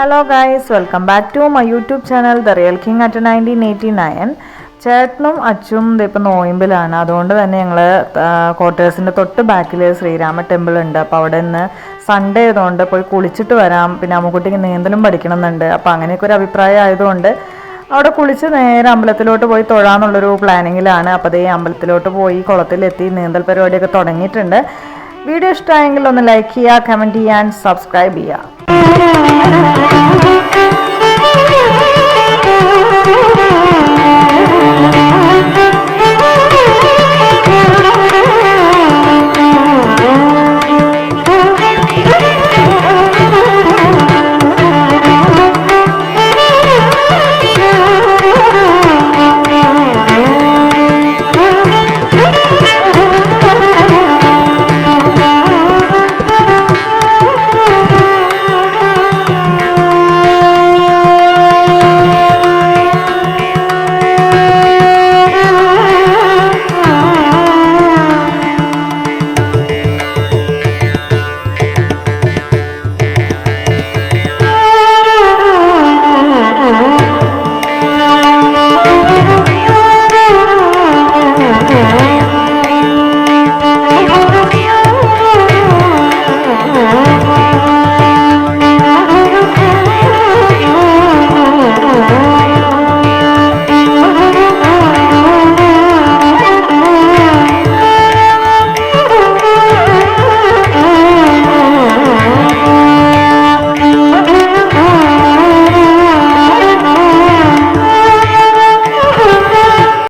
Hello guys, welcome back to my YouTube channel The Real King at 1989. ചേട്ടനും അച്ചും ഇപ്പോൾ നോയമ്പിലാണ്. അതുകൊണ്ട് തന്നെ ഞങ്ങൾ ക്വാർട്ടേഴ്സിൻ്റെ തൊട്ട് ബാക്കിൽ ശ്രീരാമ ടെമ്പിൾ ഉണ്ട്. അപ്പോൾ അവിടെ നിന്ന് സൺഡേ ആയതുകൊണ്ട് പോയി കുളിച്ചിട്ട് വരാം. പിന്നെ അമ്മുക്കുട്ടിക്ക് നീന്തലും പഠിക്കണമെന്നുണ്ട്. അപ്പോൾ അങ്ങനെയൊക്കെ ഒരു അഭിപ്രായം ആയതുകൊണ്ട് അവിടെ കുളിച്ച് നേരെ അമ്പലത്തിലോട്ട് പോയി തൊഴാന്നുള്ളൊരു പ്ലാനിങ്ങിലാണ്. അപ്പോൾ അതേ അമ്പലത്തിലോട്ട് പോയി കുളത്തിലെത്തി നീന്തൽ പരിപാടിയൊക്കെ തുടങ്ങിയിട്ടുണ്ട്. വീഡിയോ ഇഷ്ടമായെങ്കിൽ ഒന്ന് ലൈക്ക് ചെയ്യുക, കമൻറ്റ് ചെയ്യുക ആൻഡ് സബ്സ്ക്രൈബ് ചെയ്യുക.